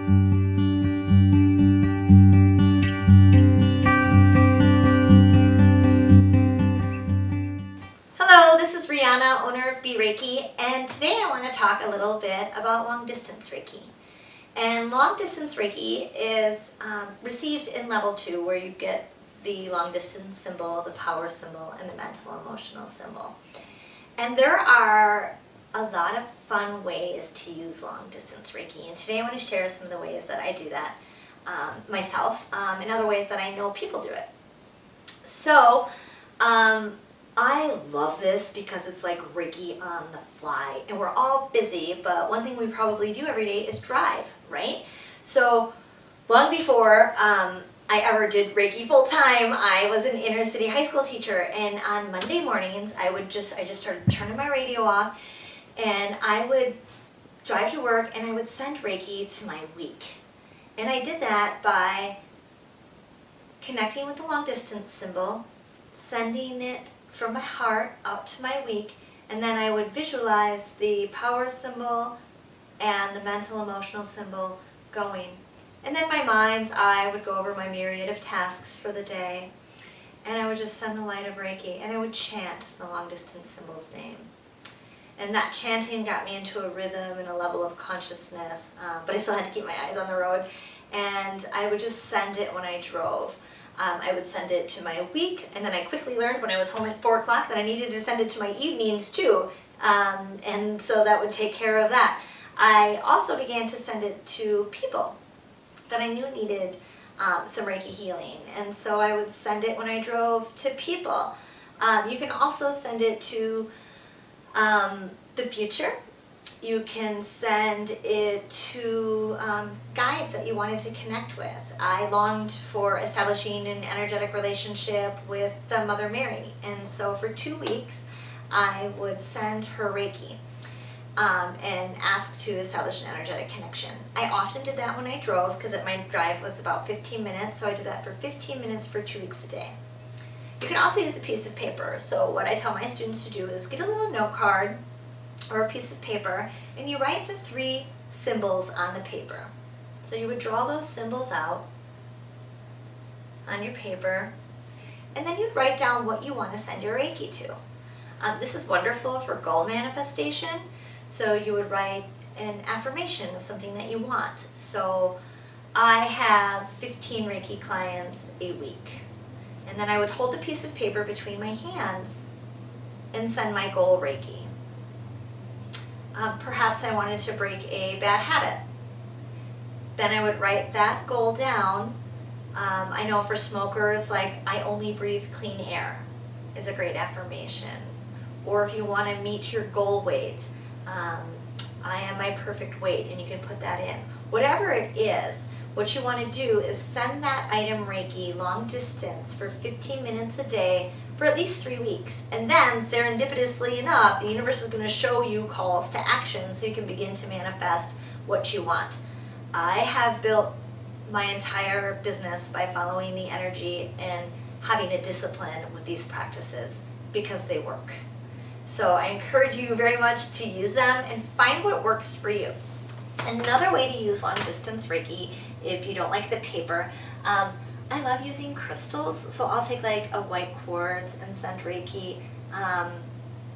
Hello, this is Rihanna, owner of Bereiki, and today I want to talk a little bit about long distance Reiki. And long distance Reiki is received in level 2, where you get the long distance symbol, the power symbol, and the mental emotional symbol. And there are a lot of fun ways to use long distance Reiki, and today I want to share some of the ways that I do that myself, and other ways that I know people do it. So, I love this because it's like Reiki on the fly, and we're all busy, but one thing we probably do every day is drive, right? So long before I ever did Reiki full time, I was an inner city high school teacher, and on Monday mornings I just started turning my radio off, and I would drive to work and I would send Reiki to my week. And I did that by connecting with the long distance symbol, sending it from my heart out to my week, and then I would visualize the power symbol and the mental emotional symbol going. And then in my mind's eye would go over my myriad of tasks for the day, and I would just send the light of Reiki, and I would chant the long distance symbol's name. And that chanting got me into a rhythm and a level of consciousness, but I still had to keep my eyes on the road, and I would just send it when I drove. I would send it to my week, and then I quickly learned when I was home at 4 o'clock that I needed to send it to my evenings too, and so that would take care of that. I also began to send it to people that I knew needed some Reiki healing, and so I would send it when I drove to people. You can also send it to the future. You can send it to guides that you wanted to connect with. I longed for establishing an energetic relationship with the Mother Mary, and so for 2 weeks I would send her Reiki and ask to establish an energetic connection. I often did that when I drove, because my drive was about 15 minutes, so I did that for 15 minutes for 2 weeks a day. You can also use a piece of paper. So what I tell my students to do is get a little note card or a piece of paper, and you write the 3 symbols on the paper. So you would draw those symbols out on your paper, and then you'd write down what you want to send your Reiki to. This is wonderful for goal manifestation. So you would write an affirmation of something that you want. So I have 15 Reiki clients a week, and then I would hold a piece of paper between my hands and send my goal Reiki. Perhaps I wanted to break a bad habit. Then I would write that goal down. I know for smokers, like, I only breathe clean air is a great affirmation. Or if you want to meet your goal weight, I am my perfect weight, and you can put that in. Whatever it is, what you want to do is send that item Reiki long distance for 15 minutes a day for at least 3 weeks. And then, serendipitously enough, the universe is going to show you calls to action so you can begin to manifest what you want. I have built my entire business by following the energy and having a discipline with these practices because they work. So I encourage you very much to use them and find what works for you. Another way to use long distance Reiki, if you don't like the paper, I love using crystals. So I'll take like a white quartz and send Reiki.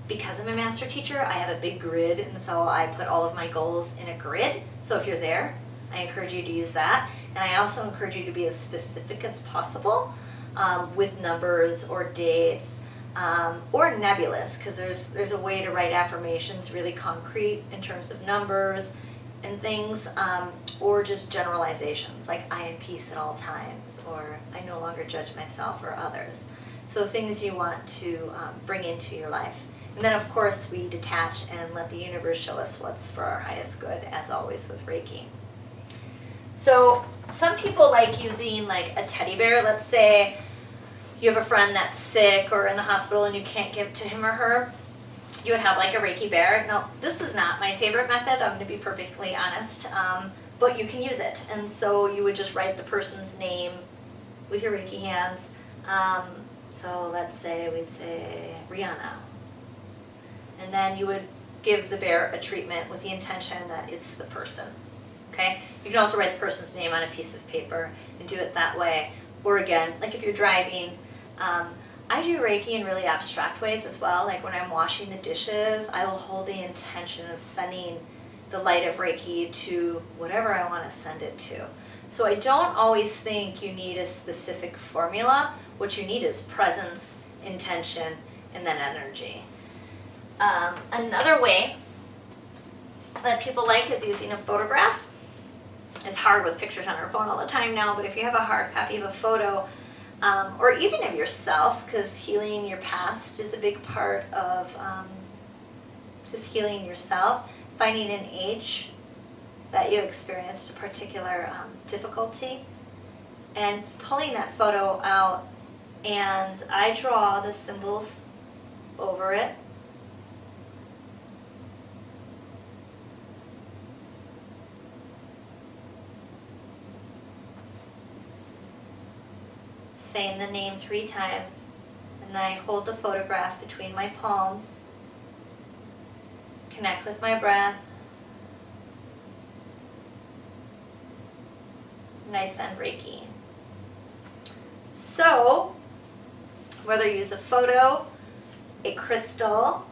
Because I'm a master teacher, I have a big grid, and so I put all of my goals in a grid. So if you're there, I encourage you to use that. And I also encourage you to be as specific as possible with numbers or dates. Or nebulous, because there's a way to write affirmations really concrete in terms of numbers and things, or just generalizations like I am peace at all times, or I no longer judge myself or others. So things you want to bring into your life. And then of course we detach and let the universe show us what's for our highest good, as always with Reiki. So some people like using like a teddy bear. Let's say you have a friend that's sick or in the hospital and you can't give to him or her. You would have like a Reiki bear. Now, this is not my favorite method, I'm going to be perfectly honest, but you can use it. And so you would just write the person's name with your Reiki hands. So let's say we'd say Rihanna. And then you would give the bear a treatment with the intention that it's the person. Okay? You can also write the person's name on a piece of paper and do it that way. Or again, like if you're driving, I do Reiki in really abstract ways as well. Like when I'm washing the dishes, I will hold the intention of sending the light of Reiki to whatever I want to send it to. So I don't always think you need a specific formula. What you need is presence, intention, and then energy. Another way that people like is using a photograph. It's hard with pictures on our phone all the time now, but if you have a hard copy of a photo, or even of yourself, because healing your past is a big part of just healing yourself, finding an age that you experienced a particular difficulty, and pulling that photo out, and I draw the symbols over it. Saying the name 3 times, and then I hold the photograph between my palms, connect with my breath, and I send Reiki. So, whether you use a photo, a crystal,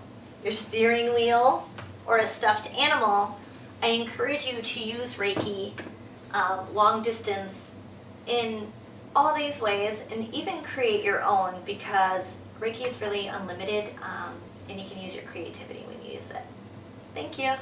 your steering wheel, or a stuffed animal, I encourage you to use Reiki long distance in all these ways, and even create your own, because Reiki is really unlimited, and you can use your creativity when you use it. Thank you.